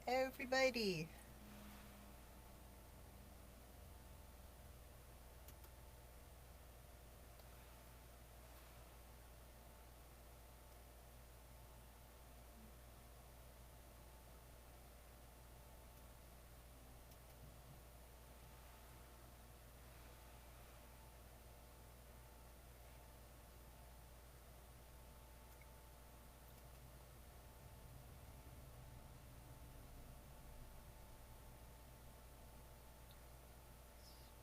everybody.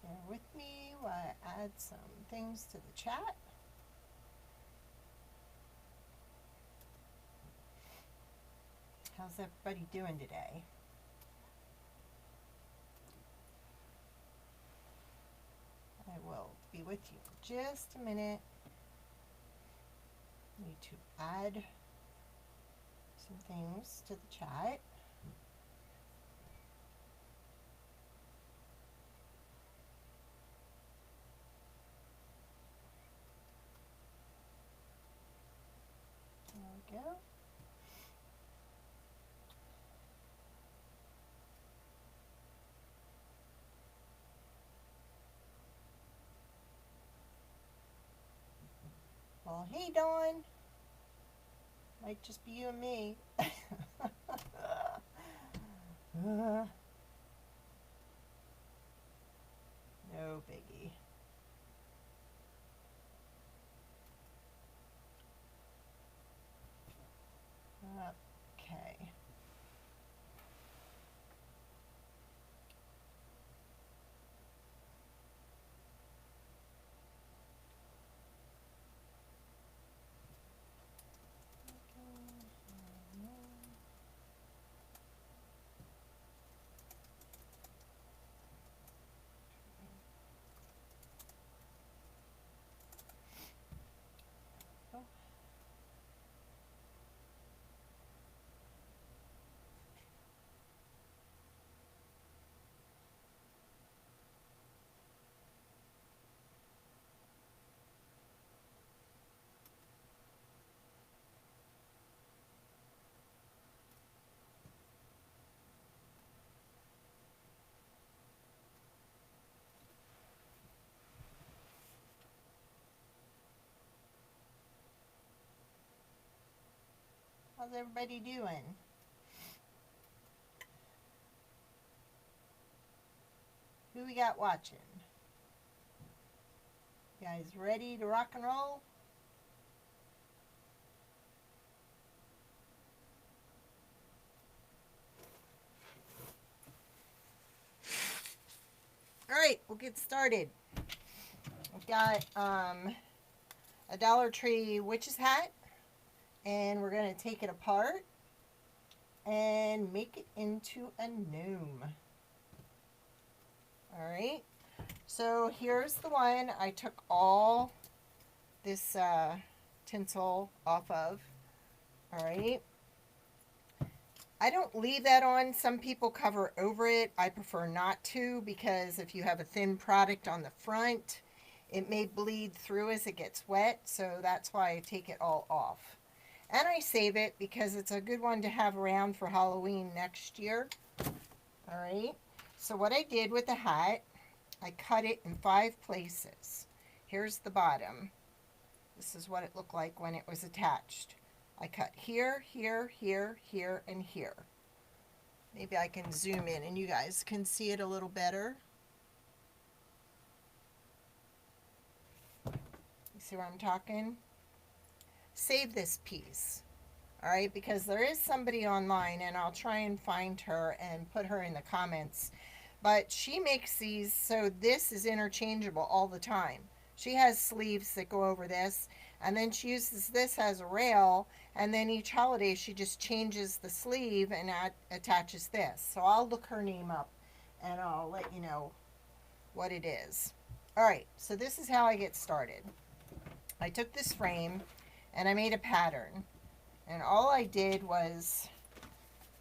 Bear with me while I add some things to the chat. How's everybody doing today? I will be with you in just a minute. I need to add some things to the chat. There we go. Well, hey Dawn. Might just be you and me. No biggie. Okay. How's everybody doing? Who we got watching? You guys ready to rock and roll? Alright, we'll get started. We've got a Dollar Tree witch's hat, and we're going to take it apart and make it into a gnome. Alright, so here's the one I took all this tinsel off of. Alright, I don't leave that on. Some people cover over it. I prefer not to, because if you have a thin product on the front, it may bleed through as it gets wet, so that's why I take it all off. And I save it because it's a good one to have around for Halloween next year. Alright, so what I did with the hat, I cut it in 5 places. Here's the bottom. This is what it looked like when it was attached. I cut here, here, here, here, and here. Maybe I can zoom in and you guys can see it a little better. You see where I'm talking? Save this piece. Alright, because there is somebody online, and I'll try and find her and put her in the comments. But she makes these so this is interchangeable all the time. She has sleeves that go over this, and then she uses this as a rail, and then each holiday she just changes the sleeve and attaches this. So I'll look her name up and I'll let you know what it is. Alright, so this is how I get started. I took this frame and I made a pattern, and all I did was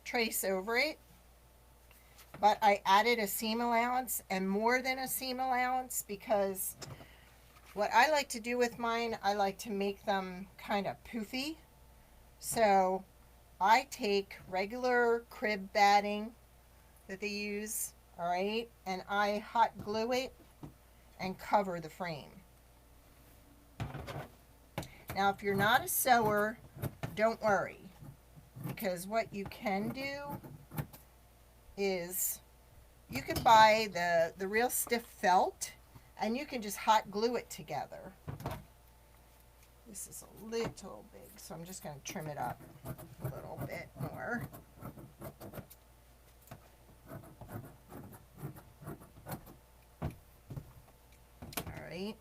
trace over it, but I added a seam allowance, and more than a seam allowance, because what I like to do with mine, I like to make them kind of poofy. So I take regular crib batting that they use, all right, and I hot glue it and cover the frame. Now, if you're not a sewer, don't worry, because what you can do is you can buy the real stiff felt and you can just hot glue it together. This is a little big, so I'm just going to trim it up a little bit more. All right.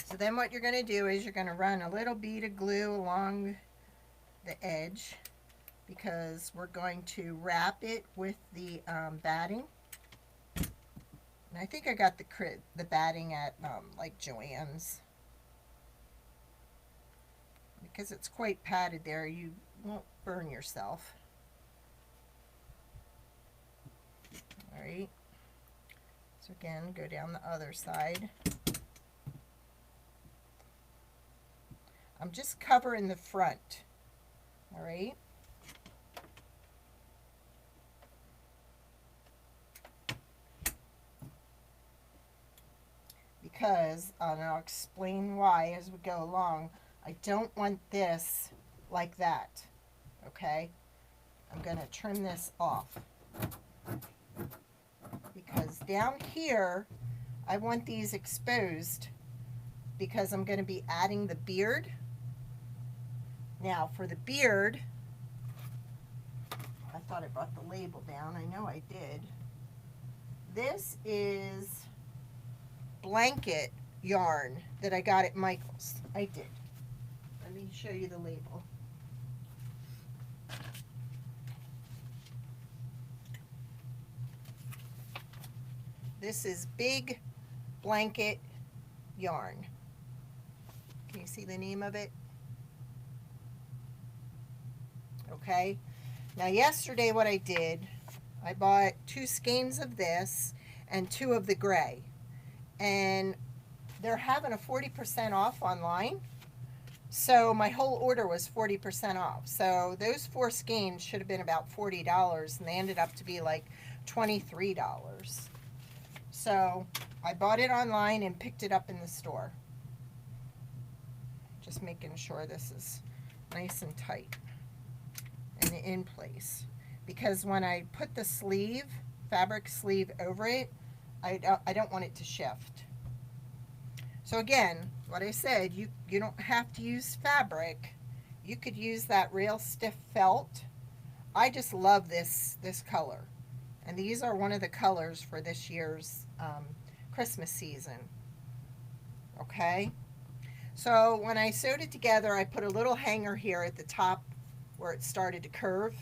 So then what you're going to do is you're going to run a little bead of glue along the edge, because we're going to wrap it with the batting. And I think I got the batting at like Joann's. Because it's quite padded there, you won't burn yourself. Alright. So again, go down the other side. I'm just covering the front. Alright. Because, and I'll explain why as we go along, I don't want this like that, okay? I'm going to trim this off. Because down here, I want these exposed because I'm going to be adding the beard. Now, for the beard, I thought I brought the label down. I know I did. This is blanket yarn that I got at Michael's. I did. Let me show you the label. This is big blanket yarn. Can you see the name of it? Okay. Now yesterday what I did, I bought 2 skeins of this and 2 of the gray. And they're having a 40% off online. So my whole order was 40% off. So those 4 skeins should have been about $40, and they ended up to be like $23. So I bought it online and picked it up in the store. Just making sure this is nice and tight and in place. Because when I put the sleeve, fabric sleeve over it, I don't want it to shift. So again, what I said, you don't have to use fabric. You could use that real stiff felt. I just love this color. And these are one of the colors for this year's Christmas season. Okay? So when I sewed it together, I put a little hanger here at the top where it started to curve.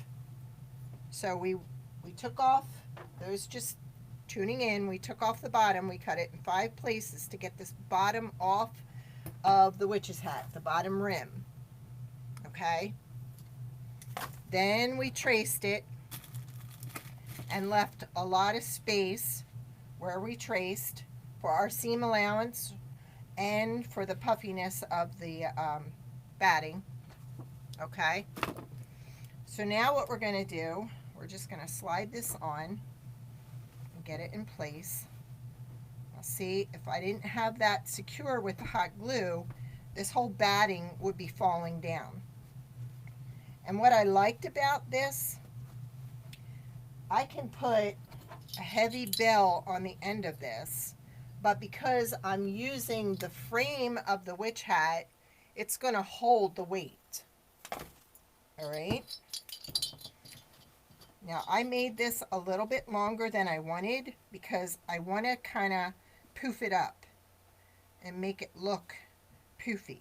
So we took off those, just tuning in, we took off the bottom, we cut it in 5 places to get this bottom off of the witch's hat, the bottom rim. Okay? Then we traced it and left a lot of space where we traced for our seam allowance and for the puffiness of the batting. Okay? So now what we're going to do, we're just going to slide this on and get it in place. Now see, if I didn't have that secure with the hot glue, this whole batting would be falling down. And what I liked about this, I can put a heavy bell on the end of this, but because I'm using the frame of the witch hat, it's going to hold the weight. All right. Now I made this a little bit longer than I wanted because I want to kind of poof it up and make it look poofy.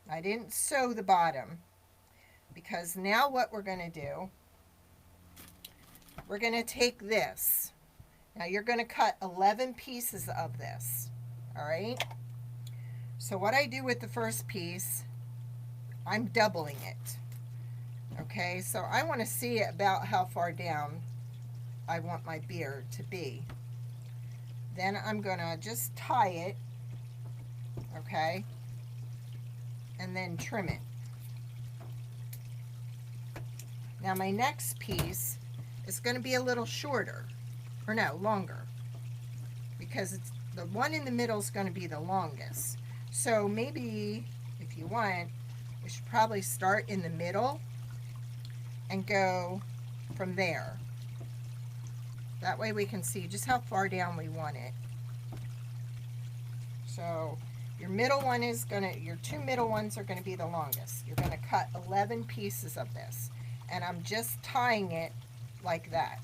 I didn't sew the bottom because now what we're going to do, we're going to take this. Now you're going to cut 11 pieces of this. All right. So what I do with the first piece, I'm doubling it. Okay, so I want to see about how far down I want my beard to be. Then I'm going to just tie it, okay, and then trim it. Now my next piece is going to be a little shorter, or no, longer, because it's the one in the middle is going to be the longest. So maybe if you want, we should probably start in the middle and go from there. That way we can see just how far down we want it. So your middle one is your two middle ones are gonna be the longest. You're gonna cut 11 pieces of this, and I'm just tying it like that,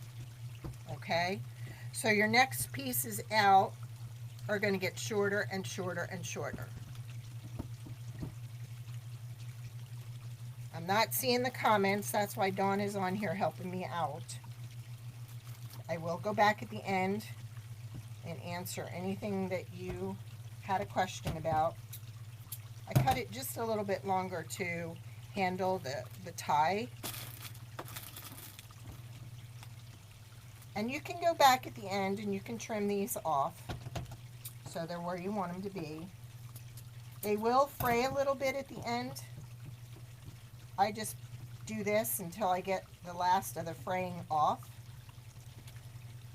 okay? So your next pieces out are gonna get shorter and shorter and shorter. I'm not seeing the comments, that's why Dawn is on here helping me out. I will go back at the end and answer anything that you had a question about. I cut it just a little bit longer to handle the tie. And you can go back at the end and you can trim these off so they're where you want them to be. They will fray a little bit at the end. I just do this until I get the last of the fraying off.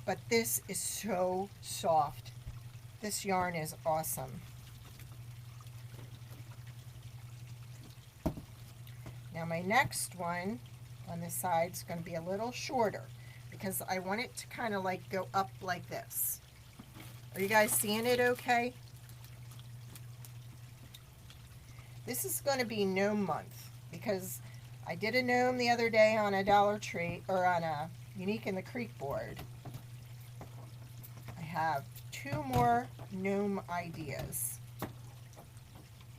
But this is so soft. This yarn is awesome. Now my next one on this side is going to be a little shorter because I want it to kind of like go up like this. Are you guys seeing it okay? This is going to be Gnome month because I did a gnome the other day on a Dollar Tree, or on a Unique in the Creek board. I have 2 more gnome ideas.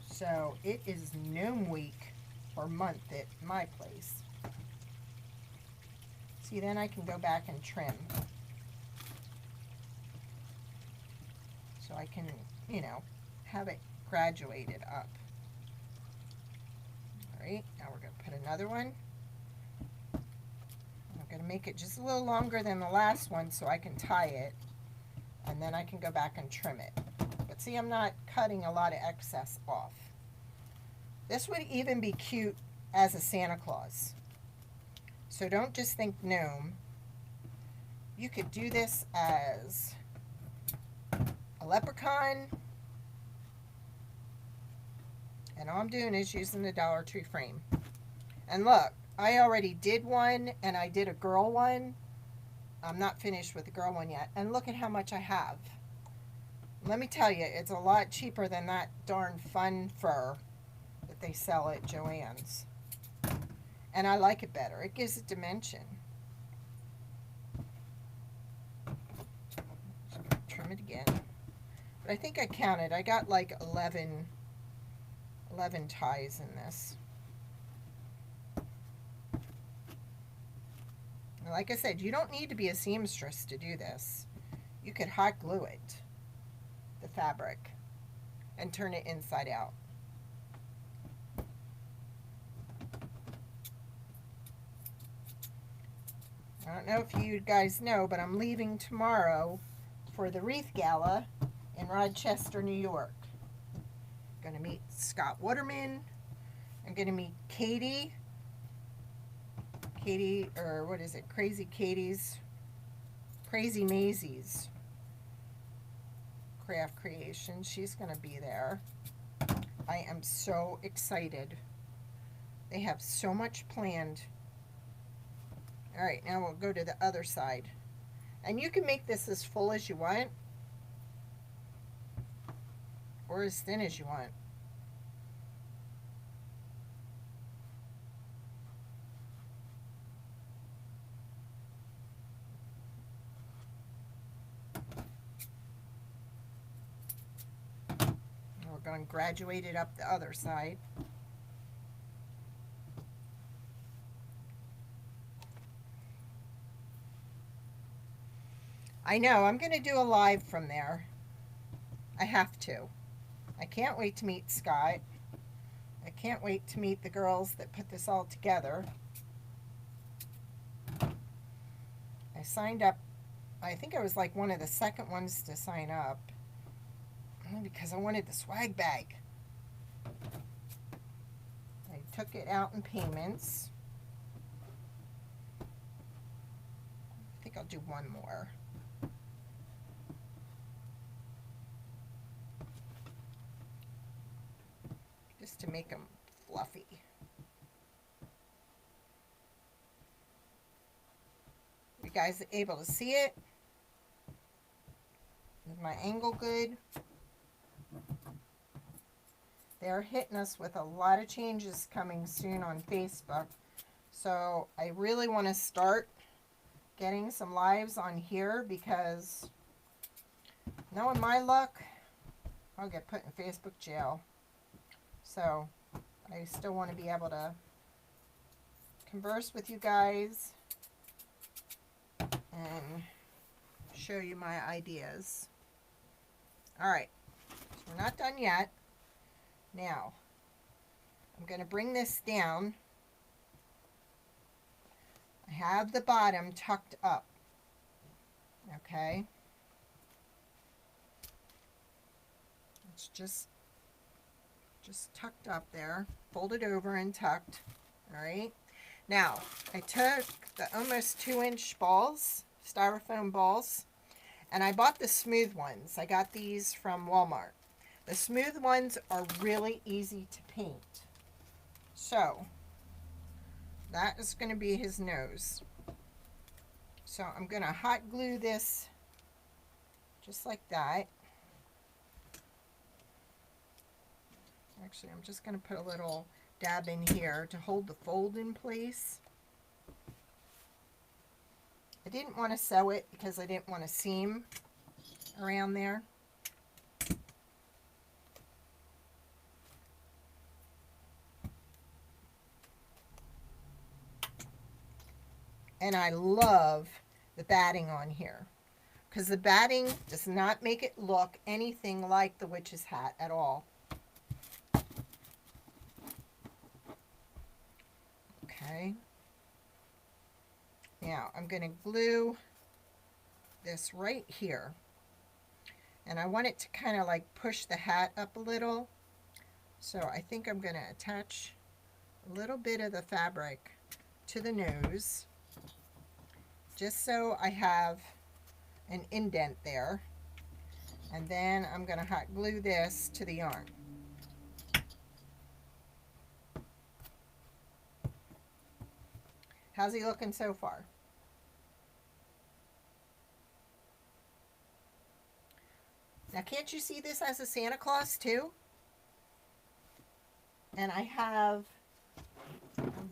So it is Gnome week or month at my place. See, then I can go back and trim. So I can, you know, have it graduated up. Alright, now we're going to put another one. I'm going to make it just a little longer than the last one so I can tie it. And then I can go back and trim it. But see, I'm not cutting a lot of excess off. This would even be cute as a Santa Claus. So don't just think gnome. You could do this as a leprechaun. And all I'm doing is using the Dollar Tree frame. And look, I already did one, and I did a girl one. I'm not finished with the girl one yet. And look at how much I have. Let me tell you, it's a lot cheaper than that darn fun fur that they sell at Joann's. And I like it better. It gives it dimension. Trim it again. But I think I counted. I got like 11 ties in this. And like I said, you don't need to be a seamstress to do this. You could hot glue it, the fabric, and turn it inside out. I don't know if you guys know, but I'm leaving tomorrow for the Wreath Gala in Rochester, New York. I'm going to meet Scott Waterman. I'm going to meet Katie, or what is it? Crazy Maisie's craft creation. She's going to be there. I am so excited. They have so much planned. All right, now we'll go to the other side. And you can make this as full as you want, or as thin as you want. We're going to graduate it up the other side. I know, I'm going to do a live from there. I have to. I can't wait to meet Scott. I can't wait to meet the girls that put this all together. I signed up, I think I was like one of the second ones to sign up, because I wanted the swag bag. I took it out in payments. I'll do one more. Just to make them fluffy. You guys able to see it? Is my angle good? They're hitting us with a lot of changes coming soon on Facebook. So I really want to start getting some lives on here because knowing my luck, I'll get put in Facebook jail. So I still want to be able to converse with you guys and show you my ideas. All right, so we're not done yet. Now, I'm going to bring this down. I have the bottom tucked up. Okay. It's just tucked up there. Folded over and tucked. All right. Now, I took the almost 2-inch balls, styrofoam balls, and I bought the smooth ones. I got these from Walmart. The smooth ones are really easy to paint. So, that is going to be his nose. So, I'm going to hot glue this just like that. Actually, I'm just going to put a little dab in here to hold the fold in place. I didn't want to sew it because I didn't want a seam around there. And I love the batting on here because the batting does not make it look anything like the witch's hat at all. Okay. Now I'm going to glue this right here. And I want it to kind of like push the hat up a little. So I think I'm going to attach a little bit of the fabric to the nose, just so I have an indent there. And then I'm going to hot glue this to the yarn. How's he looking so far? Now, can't you see this as a Santa Claus too? And I'm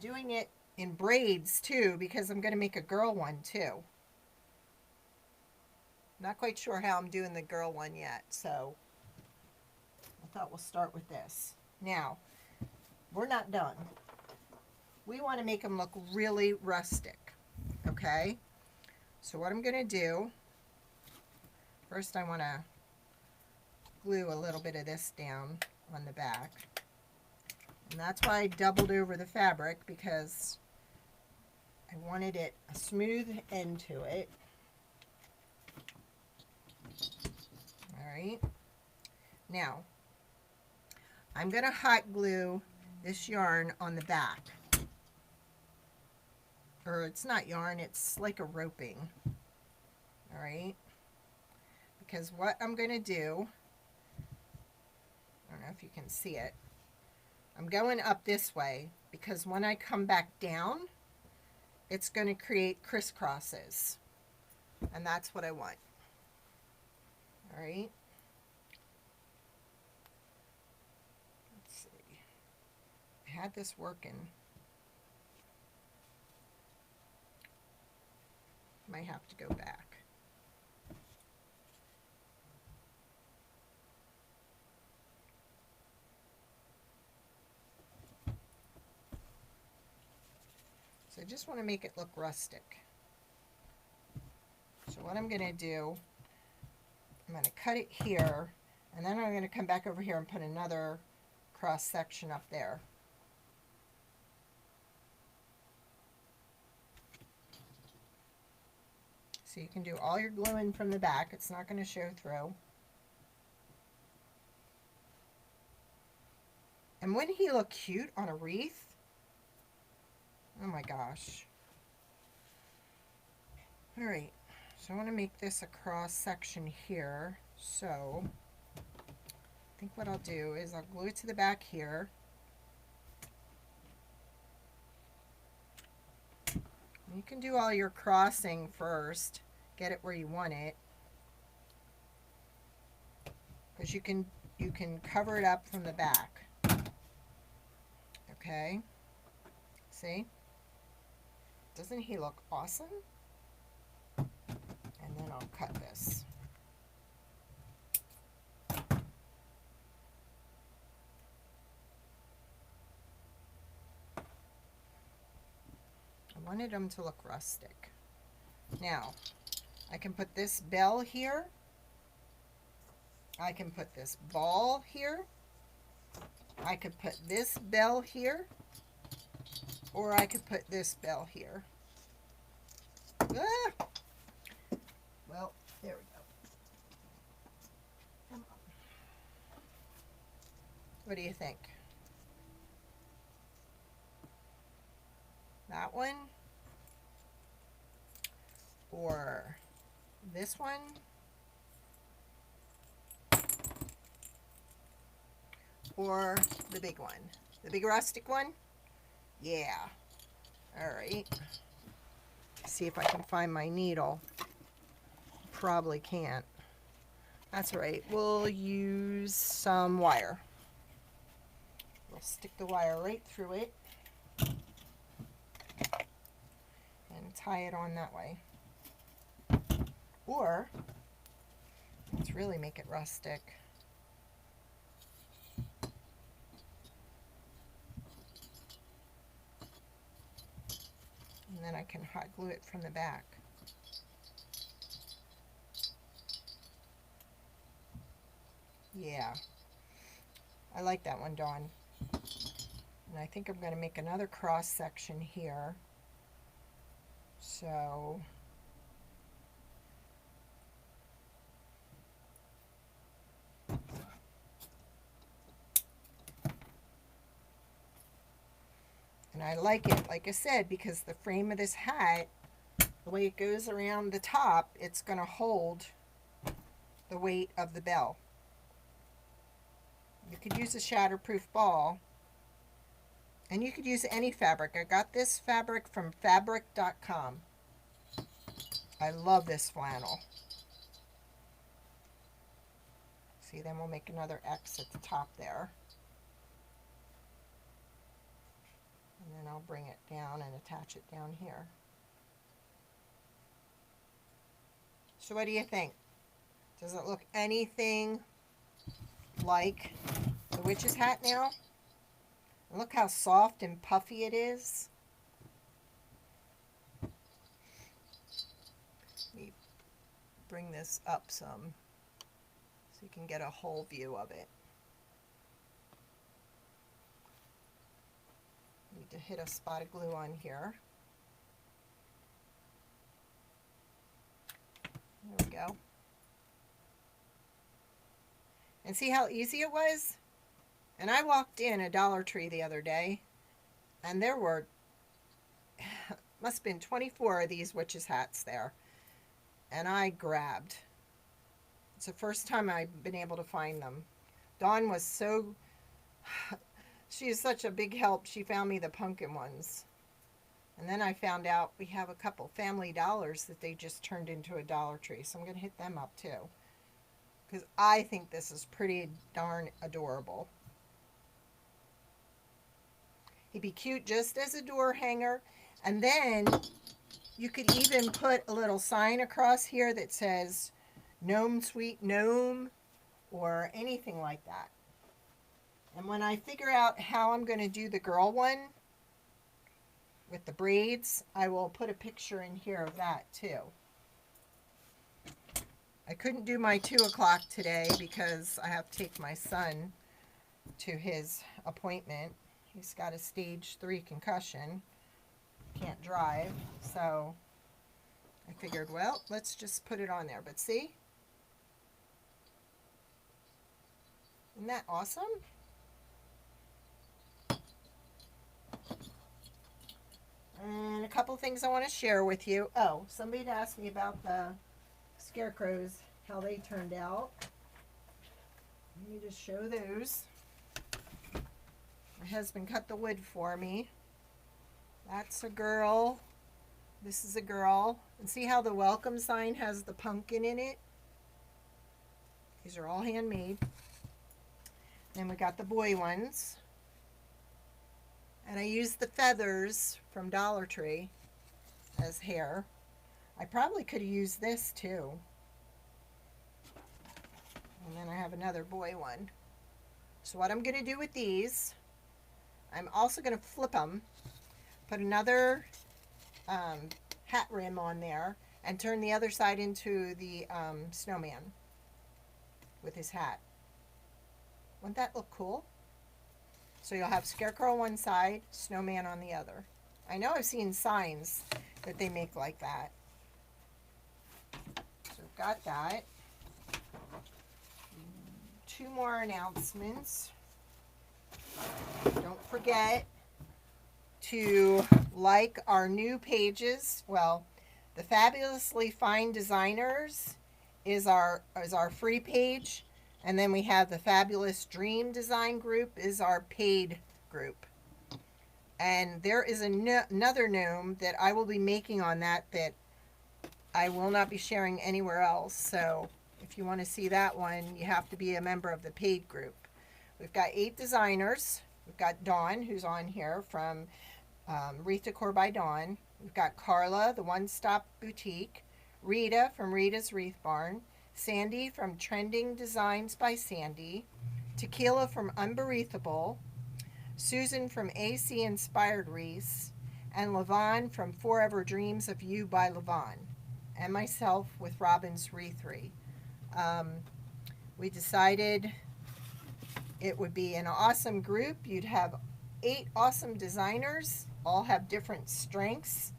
doing it in braids too because I'm going to make a girl one too. Not quite sure how I'm doing the girl one yet, so I thought we'll start with this. Now, we're not done. We want to make them look really rustic, okay? So what I'm going to do, first I want to glue a little bit of this down on the back. And that's why I doubled over the fabric, because I wanted it a smooth end to it. All right. Now, I'm going to hot glue this yarn on the back. Or it's not yarn, it's like a roping. All right. Because what I'm going to do, I don't know if you can see it, I'm going up this way because when I come back down, it's going to create crisscrosses. And that's what I want. All right. Let's see. I had this working. Might have to go back. So I just want to make it look rustic. So what I'm going to do, I'm going to cut it here, and then I'm going to come back over here and put another cross section up there. So you can do all your gluing from the back. It's not going to show through. And wouldn't he look cute on a wreath? Oh my gosh. All right, so I want to make this a cross section here. So I think what I'll do is I'll glue it to the back here. You can do all your crossing first, get it where you want it, because you can cover it up from the back. Okay, see? Doesn't he look awesome? And then I'll cut this. I wanted them to look rustic. Now, I can put this bell here. I can put this ball here. I could put this bell here. Or I could put this bell here. Ah! Well, there we go. Come on. What do you think? That one? Or this one? Or the big one? The big rustic one? Yeah. All right. See if I can find my needle. Probably can't. That's all right. We'll use some wire. We'll stick the wire right through it and tie it on that way. Or, let's really make it rustic. And then I can hot glue it from the back. Yeah, I like that one, Dawn. And I think I'm going to make another cross section here. So and I like it, like I said, because the frame of this hat, the way it goes around the top, it's going to hold the weight of the bell. You could use a shatterproof ball, and you could use any fabric. I got this fabric from fabric.com. I love this flannel. See, then we'll make another X at the top there. And then I'll bring it down and attach it down here. So what do you think? Does it look anything like the witch's hat now? And look how soft and puffy it is. Let me bring this up some so you can get a whole view of it. Need to hit a spot of glue on here. There we go. And see how easy it was? And I walked in a Dollar Tree the other day, and there were, must have been 24 of these witches' hats there. And I grabbed. It's the first time I've been able to find them. Dawn was so, she is such a big help. She found me the pumpkin ones. And then I found out we have a couple Family Dollars that they just turned into a Dollar Tree. So I'm going to hit them up too, because I think this is pretty darn adorable. He'd be cute just as a door hanger. And then you could even put a little sign across here that says Gnome Sweet Gnome or anything like that. And when I figure out how I'm going to do the girl one with the braids, I will put a picture in here of that too. I couldn't do my 2 o'clock today because I have to take my son to his appointment. He's got a stage 3 concussion. Can't drive. So I figured, well, let's just put it on there. But see? Isn't that awesome? And a couple things I want to share with you. Oh, somebody had asked me about the scarecrows, how they turned out. Let me just show those. My husband cut the wood for me. That's a girl. This is a girl. And see how the welcome sign has the pumpkin in it? These are all handmade. Then we got the boy ones. And I used the feathers from Dollar Tree as hair. I probably could have used this too. And then I have another boy one. So what I'm going to do with these, I'm also going to flip them, put another hat rim on there, and turn the other side into the snowman with his hat. Wouldn't that look cool? So you'll have scarecrow on one side, snowman on the other. I know I've seen signs that they make like that. So we've got that. 2 more announcements. Don't forget to like our new pages. Well, the Fabulously Fine Designers is our free page, and then we have the Fabulous Dream Design group is our paid group. And there is another gnome that I will be making on that I will not be sharing anywhere else. So if you want to see that one, you have to be a member of the paid group. We've got 8 designers. We've got Dawn, who's on here from Wreath Decor by Dawn. We've got Carla, the One Stop Boutique. Rita from Rita's Wreath Barn. Sandy from Trending Designs by Sandy. Tequila from Unbereathable. Susan from AC Inspired Wreaths. And Levon from Forever Dreams of You by Levon. And myself with Robin's Wreathery. We decided it would be an awesome group. You'd have 8 awesome designers, all have different strengths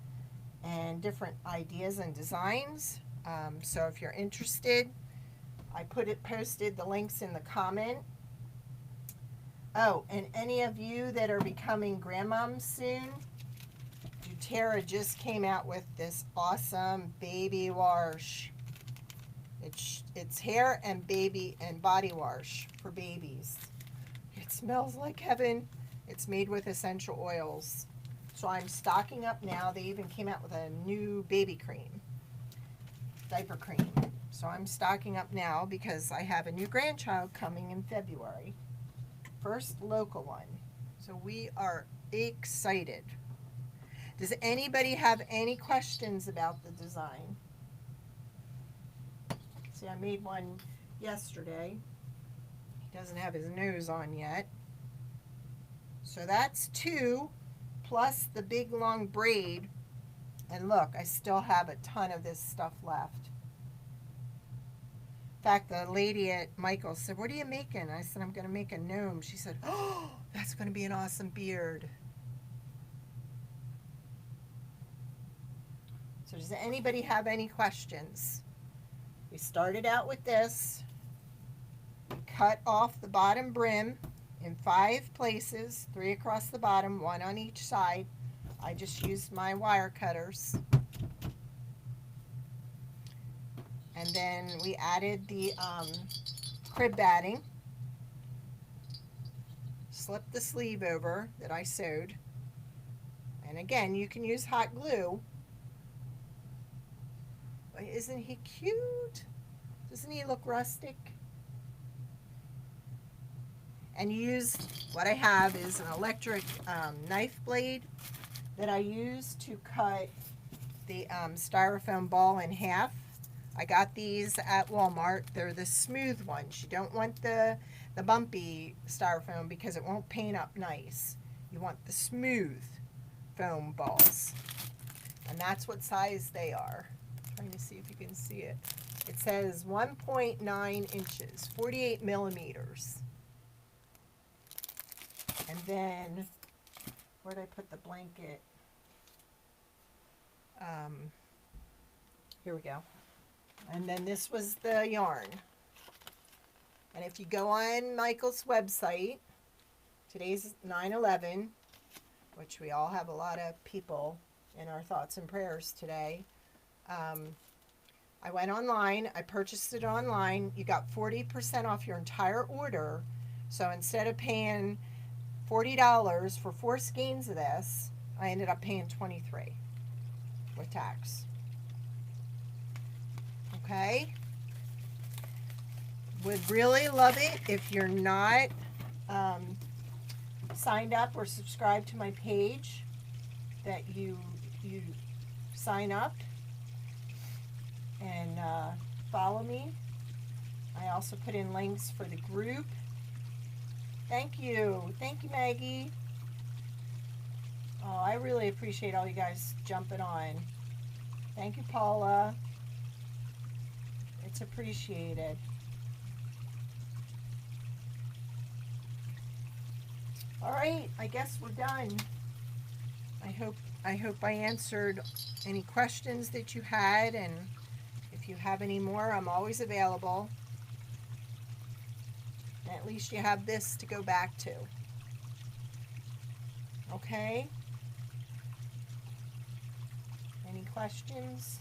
and different ideas and designs. So if you're interested, I posted the links in the comment. Oh, and any of you that are becoming grandmoms soon, doTERRA just came out with this awesome baby wash. It's hair and baby and body wash for babies. It smells like heaven. It's made with essential oils. So I'm stocking up now. They even came out with a new baby cream, diaper cream. So I'm stocking up now because I have a new grandchild coming in February. First local one. So we are excited. Does anybody have any questions about the design? See, I made one yesterday. He doesn't have his nose on yet. So that's 2 plus the big long braid. And look, I still have a ton of this stuff left. In fact, the lady at Michael's said, "What are you making?" I said, "I'm going to make a gnome." She said, "Oh, that's going to be an awesome beard." So does anybody have any questions? We started out with this. We cut off the bottom brim in 5 places, 3 across the bottom, 1 on each side. I just used my wire cutters. And then we added the crib batting. Slipped the sleeve over that I sewed. And again, you can use hot glue. But isn't he cute? Doesn't he look rustic? And use, what I have is an electric knife blade that I use to cut the styrofoam ball in half. I got these at Walmart. They're the smooth ones. You don't want the bumpy styrofoam because it won't paint up nice. You want the smooth foam balls. And that's what size they are. I'm trying to see if you can see it. It says 1.9 inches, 48 millimeters. And then, where'd I put the blanket? Here we go. And then this was the yarn. And if you go on Michael's website, today's 9/11, which we all have a lot of people in our thoughts and prayers today. I went online. I purchased it online. You got 40% off your entire order. So instead of paying $40 for 4 skeins of this, I ended up paying $23 with tax. Okay? Would really love it if you're not signed up or subscribed to my page, that you sign up and follow me. I also put in links for the group. Thank you Maggie. Oh, I really appreciate all you guys jumping on. Thank you, Paula. It's appreciated. All right, I guess we're done. I hope I answered any questions that you had, and if you have any more, I'm always available. At least you have this to go back to. Okay? Any questions?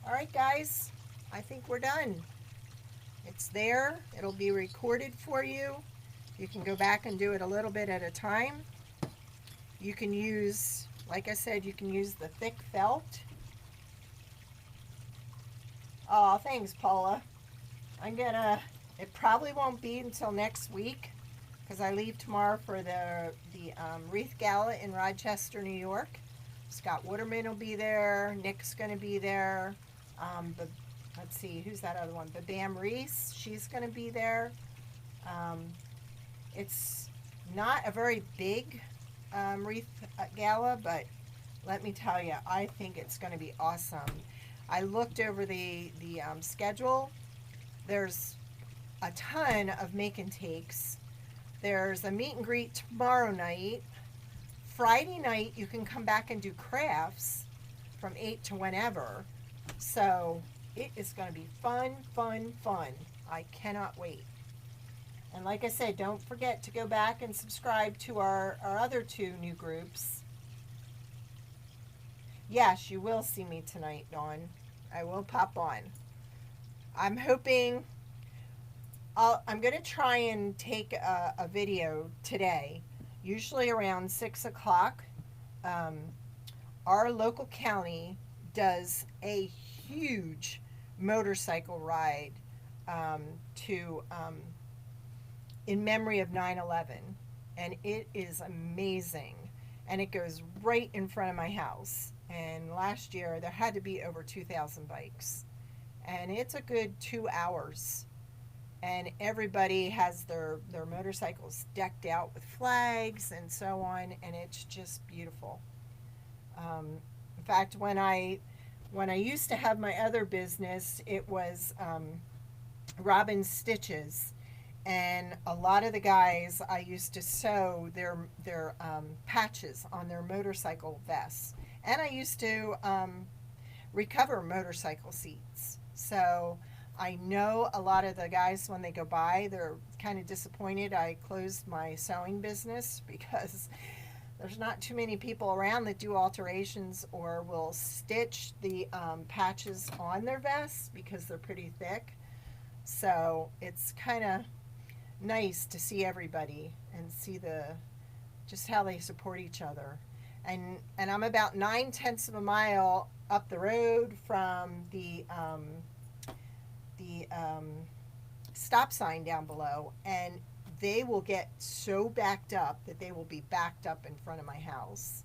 All right, guys, I think we're done. It's there. It'll be recorded for you. You can go back and do it a little bit at a time. You can use, like I said, you can use the thick felt. Oh, thanks, Paula. It probably won't be until next week, because I leave tomorrow for the Wreath Gala in Rochester, New York. Scott Waterman will be there. Nick's going to be there. Let's see, who's that other one? Bam Reese, she's going to be there. It's not a very big Wreath Gala, but let me tell you, I think it's going to be awesome. I looked over the schedule. There's a ton of make and takes. There's a meet and greet tomorrow night. Friday night, you can come back and do crafts from 8 to whenever. So it is going to be fun, fun, fun. I cannot wait. And like I said, don't forget to go back and subscribe to our other 2 new groups. Yes, you will see me tonight, Dawn. I will pop on. I'm hoping I'm going to try and take a video today, usually around 6 o'clock. Our local county does a huge motorcycle ride in memory of 9/11, and it is amazing, and it goes right in front of my house. And last year there had to be over 2,000 bikes, and it's a good 2 hours, and everybody has their motorcycles decked out with flags and so on, and it's just beautiful. In fact, when I used to have my other business, it was Robin Stitches, and a lot of the guys, I used to sew their patches on their motorcycle vests, and I used to recover motorcycle seats. So I know a lot of the guys, when they go by, they're kind of disappointed I closed my sewing business, because there's not too many people around that do alterations or will stitch the patches on their vests, because they're pretty thick. So it's kind of nice to see everybody and see just how they support each other. And I'm about 9/10 of a mile up the road from the stop sign down below, and they will get so backed up that they will be backed up in front of my house,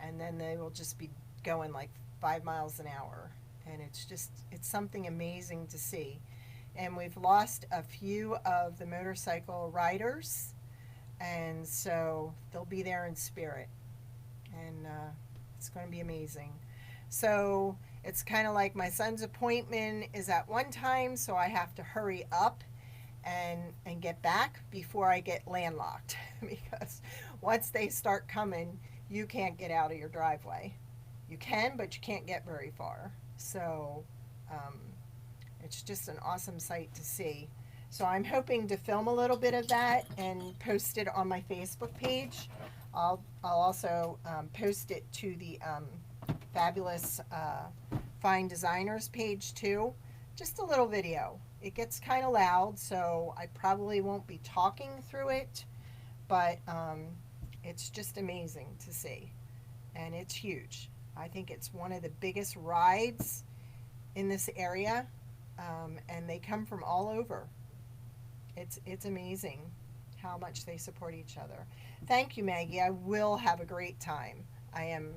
and then they will just be going like 5 miles an hour, and it's something amazing to see. And we've lost a few of the motorcycle riders, and so they'll be there in spirit, and it's going to be amazing. So it's kind of like my son's appointment is at one time, so I have to hurry up and get back before I get landlocked, because once they start coming, you can't get out of your driveway. You can, but you can't get very far. So it's just an awesome sight to see. So I'm hoping to film a little bit of that and post it on my Facebook page. I'll also post it to the Fabulous Fine Designers page too. Just a little video. It gets kind of loud, so I probably won't be talking through it, but it's just amazing to see. And it's huge. I think it's one of the biggest rides in this area, and they come from all over. It's amazing how much they support each other. Thank you, Maggie. I will have a great time. I am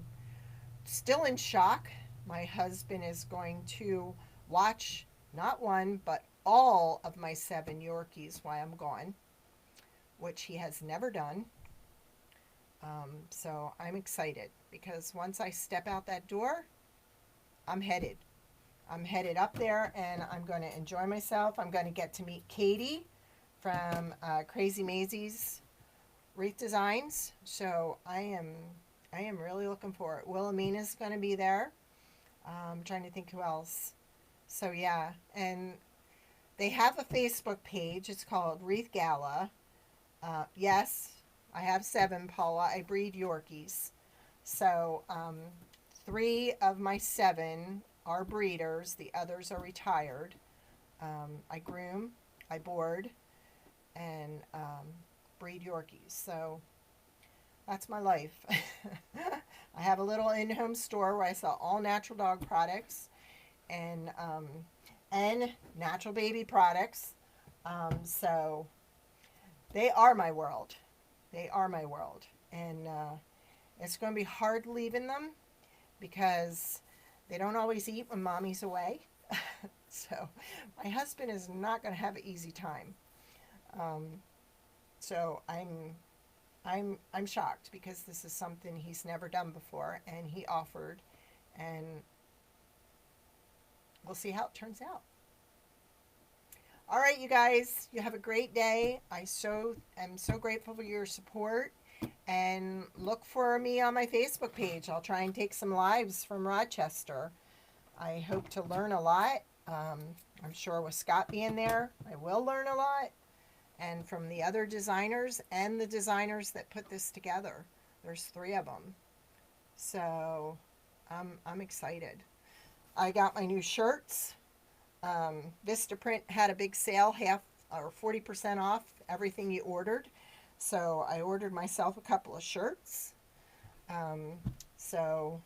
still in shock. My husband is going to watch not one, but all of my 7 Yorkies while I'm gone, which he has never done. So I'm excited because once I step out that door, I'm headed. I'm headed up there and I'm going to enjoy myself. I'm going to get to meet Katie from Crazy Maisie's Wreath Designs. So I am really looking for it. Wilhelmina's going to be there. I'm trying to think who else. So yeah, and they have a Facebook page. It's called Wreath Gala. Yes, I have 7, Paula. I breed Yorkies. So 3 of my 7 are breeders. The others are retired. I groom, I board, and breed Yorkies. So that's my life. I have a little in-home store where I sell all natural dog products and natural baby products. So they are my world. They are my world. And it's going to be hard leaving them because they don't always eat when mommy's away. So my husband is not going to have an easy time. So I'm shocked because this is something he's never done before, and he offered, and we'll see how it turns out. All right, you guys, you have a great day. I am so grateful for your support, and look for me on my Facebook page. I'll try and take some lives from Rochester. I hope to learn a lot. I'm sure with Scott being there, I will learn a lot. And from the other designers and the designers that put this together. There's 3 of them. So I'm excited. I got my new shirts. Vistaprint had a big sale, half or 40% off everything you ordered. So I ordered myself a couple of shirts. So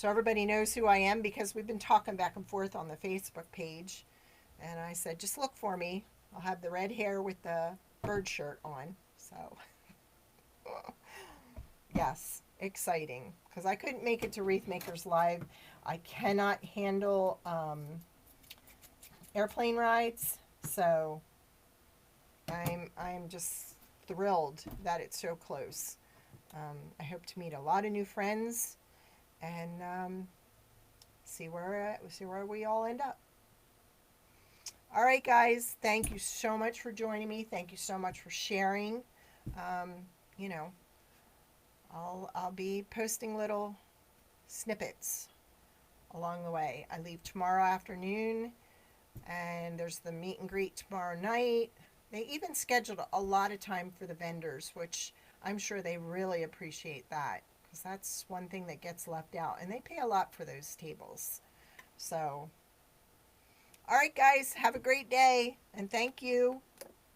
everybody knows who I am because we've been talking back and forth on the Facebook page. And I said, just look for me. I'll have the red hair with the bird shirt on. So, yes, exciting. Because I couldn't make it to Wreath Makers Live. I cannot handle airplane rides. So, I'm just thrilled that it's so close. I hope to meet a lot of new friends and see where we all end up. All right, guys, thank you so much for joining me. Thank you so much for sharing. You know, I'll be posting little snippets along the way. I leave tomorrow afternoon, and there's the meet and greet tomorrow night. They even scheduled a lot of time for the vendors, which I'm sure they really appreciate that, because that's one thing that gets left out, and they pay a lot for those tables. So all right, guys, have a great day, and thank you.